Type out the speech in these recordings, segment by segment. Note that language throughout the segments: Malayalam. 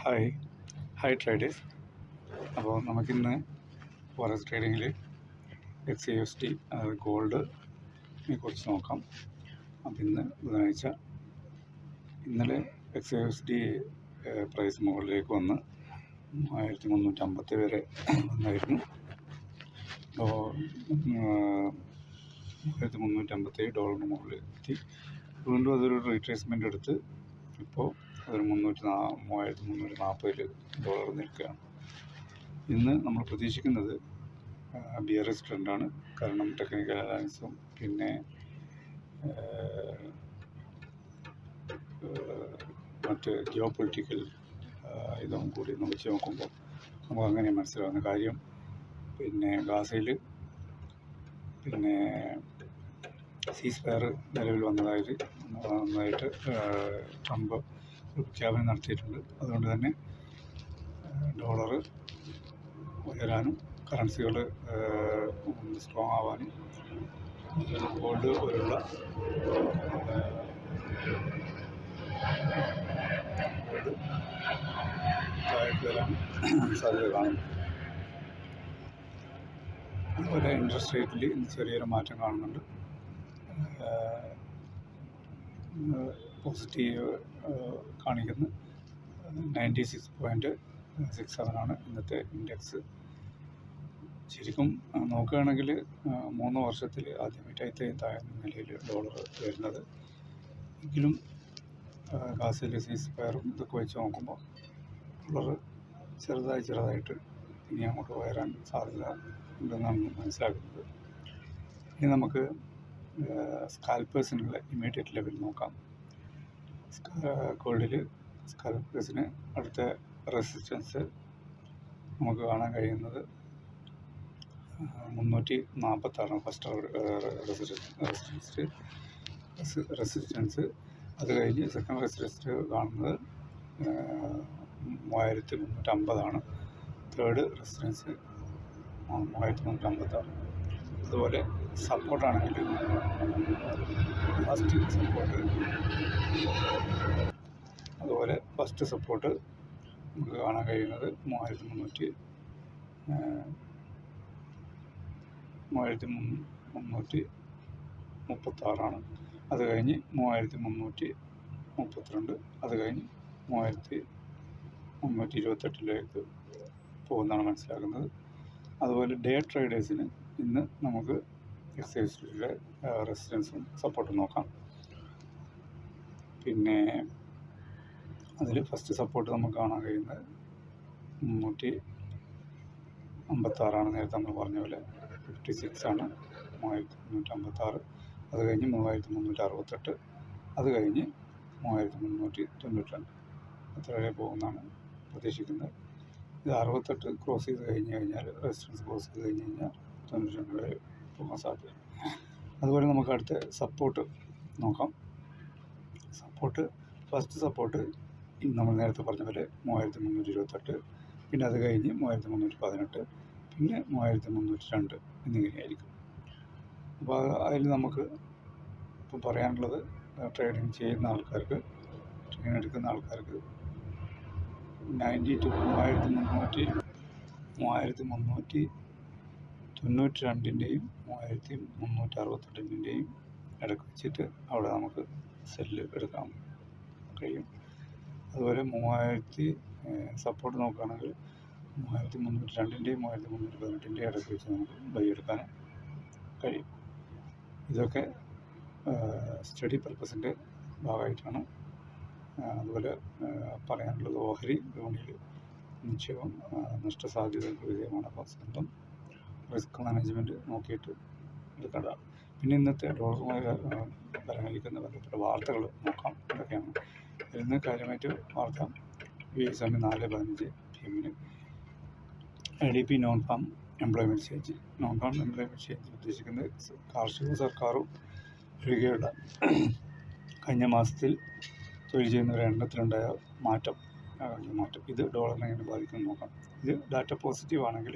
Hi hi traders. അപ്പോൾ നമുക്കിന്ന് ഫോറക്സ് ട്രേഡിങ്ങിൽ XAUSD ഗോൾഡിനെ കുറിച്ച് നോക്കാം. അപ്പം ഇന്ന് ബുധനാഴ്ച, ഇന്നലെ XAUSD പ്രൈസ് മുകളിലേക്ക് വന്ന് 1350 വരെ വന്നായിരുന്നു. അപ്പോൾ 1357 മുകളിൽ എത്തി. വീണ്ടും അതൊരു റീട്രേസ്മെൻ്റ് എടുത്ത് ഇപ്പോൾ അതൊരു 3340 നിൽക്കുകയാണ്. ഇന്ന് നമ്മൾ പ്രതീക്ഷിക്കുന്നത് ബിയറിഷ് ട്രെൻഡാണ്. കാരണം ടെക്നിക്കൽ അനാലിസിസും പിന്നെ മറ്റ് ജിയോ പൊളിറ്റിക്കൽ ഇതും കൂടി വെച്ച് നോക്കുമ്പോൾ നമുക്ക് അങ്ങനെ മനസ്സിലാവുന്ന കാര്യം. പിന്നെ ഗാസയിൽ പിന്നെ സീസ്ഫയർ നിലവിൽ വന്നതായിട്ട് ട്രംപ് പ്രഖ്യാപനം നടത്തിയിട്ടുണ്ട്. അതുകൊണ്ട് തന്നെ ഡോളർ ഉയരാനും കറൻസികൾ സ്ട്രോങ് ആവാനും ഗോൾഡ് പോലുള്ള താഴേക്ക് വരാനും സാധ്യത കാണുന്നു. അതുപോലെ ഇൻട്രസ്റ്റ് റേറ്റിൽ ഇന്ന് ചെറിയൊരു മാറ്റം കാണുന്നുണ്ട്. പോസിറ്റീവ് കാണിക്കുന്നു. 96.67 ഇന്നത്തെ ഇൻഡെക്സ്. ശരിക്കും നോക്കുകയാണെങ്കിൽ 3 വർഷത്തിൽ ആദ്യമായിട്ട് താഴ്ന്ന നിലയിൽ ഡോളർ വരുന്നത്. എങ്കിലും ഗാസയിലെ സീസ്ഫയറും ഇതൊക്കെ വെച്ച് നോക്കുമ്പോൾ ഡോളർ ചെറുതായിട്ട് ഇനി അങ്ങോട്ട് ഉയരാൻ സാധ്യത ഉണ്ടെന്നാണ് മനസ്സിലാക്കുന്നത്. ഇനി നമുക്ക് സ്കാൽപ്പേഴ്സിനുള്ള ഇമ്മീഡിയറ്റ് ലെവൽ നോക്കാം. ഗോൾഡിൽ സ്കാൽപ്പേഴ്സിന് അടുത്ത റെസിസ്റ്റൻസ് നമുക്ക് കാണാൻ കഴിയുന്നത് 346 ഫസ്റ്റ് റെസിസ്റ്റൻസ്. അത് കഴിഞ്ഞ് സെക്കൻഡ് റെസിസ്റ്റൻസ് കാണുന്നത് 3350. Third resistance 3356. അതുപോലെ സപ്പോർട്ടാണെങ്കിൽ ഫസ്റ്റ് സപ്പോർട്ട് നമുക്ക് കാണാൻ കഴിയുന്നത് 3336. അത് കഴിഞ്ഞ് 3332. അത് കഴിഞ്ഞ് 3328 പോകുന്നതാണ് മനസ്സിലാക്കുന്നത്. അതുപോലെ ഡേ ട്രേഡേഴ്സിന് ഇന്ന് നമുക്ക് XAUSDയുടെ റെസിസ്റ്റൻസും സപ്പോർട്ടും നോക്കാം. പിന്നെ അതിൽ ഫസ്റ്റ് സപ്പോർട്ട് നമുക്ക് കാണാൻ കഴിയുന്നത് 356. നേരത്തെ നമ്മൾ പറഞ്ഞ പോലെ 56 3356. അത് കഴിഞ്ഞ് 3368. അത് കഴിഞ്ഞ് 3392. അത്ര വരെ പോകുന്നതാണ് പ്രതീക്ഷിക്കുന്നത്. ഇത് 68 ക്രോസ് ചെയ്ത് കഴിഞ്ഞാൽ റെസിസ്റ്റൻസ് ക്രോസ് ചെയ്ത് കഴിഞ്ഞാൽ 92 വരെ പോകാൻ സാധ്യത. അതുപോലെ നമുക്ക് അടുത്ത സപ്പോർട്ട് നോക്കാം. ഫസ്റ്റ് സപ്പോർട്ട് നമ്മൾ നേരത്തെ പറഞ്ഞ പോലെ 3328. പിന്നെ അത് കഴിഞ്ഞ് 3318. പിന്നെ 3302 എന്നിങ്ങനെയായിരിക്കും. അപ്പോൾ അതിൽ നമുക്ക് ഇപ്പോൾ പറയാനുള്ളത് ട്രേഡിങ് ചെയ്യുന്ന ആൾക്കാർക്ക്, ട്രെയിൻ എടുക്കുന്ന ആൾക്കാർക്ക് 3392ൻ്റെയും 3368ൻ്റെയും ഇടയ്ക്ക് വെച്ചിട്ട് അവിടെ നമുക്ക് സെല്ല് എടുക്കാൻ കഴിയും. അതുപോലെ സപ്പോർട്ട് നോക്കുകയാണെങ്കിൽ 3302ൻ്റെയും 3318ൻ്റെയും ഇടയ്ക്ക് വെച്ച് നമുക്ക് ബൈ എടുക്കാനും കഴിയും. ഇതൊക്കെ സ്റ്റഡി പർപ്പസിൻ്റെ ഭാഗമായിട്ടാണ്. അതുപോലെ പറയാനുള്ളത് ഓഹരി വിപണിയിൽ നിക്ഷേപം നഷ്ടസാധ്യതകൾക്ക് വിധേയമാണ്. അപ്പോൾ സ്വന്തം റിസ്ക് മാനേജ്മെൻറ്റ് നോക്കിയിട്ട് എടുക്കേണ്ടതാണ്. പിന്നെ ഇന്നത്തെ ഡോളറുമായി ബലമേൽക്കുന്ന ബന്ധപ്പെട്ട വാർത്തകൾ നോക്കാം. ഇതൊക്കെയാണ് വരുന്ന കാര്യമായിട്ട് വാർത്ത. ഈ സമയം 4:15 PM ADP non farm employment change. ഉദ്ദേശിക്കുന്നത് കാർഷിക സർക്കാരും ഒഴികെയുള്ള കഴിഞ്ഞ മാസത്തിൽ തൊഴിൽ ചെയ്യുന്നവരുടെ എണ്ണത്തിലുണ്ടായ മാറ്റം. ഇത് ഡോളറിനെ എങ്ങനെ ബാധിക്കുമെന്ന് നോക്കാം. ഇത് ഡാറ്റ പോസിറ്റീവ് ആണെങ്കിൽ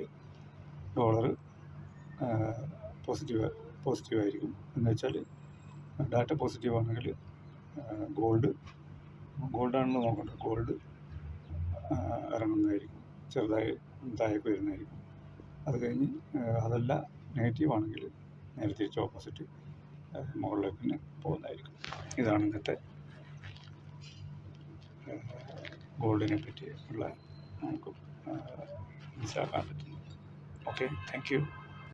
ഡോളർ പോസിറ്റീവായിരിക്കും. എന്ന് വെച്ചാൽ ഡാറ്റ പോസിറ്റീവ് ആണെങ്കിൽ ഗോൾഡാണല്ലോ നോക്കേണ്ടത്. ഗോൾഡ് ഇറങ്ങുന്നതായിരിക്കും, ചെറുതായി താഴേക്ക് വരുന്നതായിരിക്കും. അത് കഴിഞ്ഞ് അതല്ല നെഗറ്റീവ് ആണെങ്കിൽ നേരെ തിരിച്ച് ഓപ്പോസിറ്റ് മുകളിലേക്ക് തന്നെ പോകുന്നതായിരിക്കും. ഇതാണ് ഇന്നത്തെ ഗോൾഡിനെ പറ്റി ഉള്ള നമുക്ക് മനസ്സിലാക്കാൻ പറ്റുന്നത്. Okay, thank you.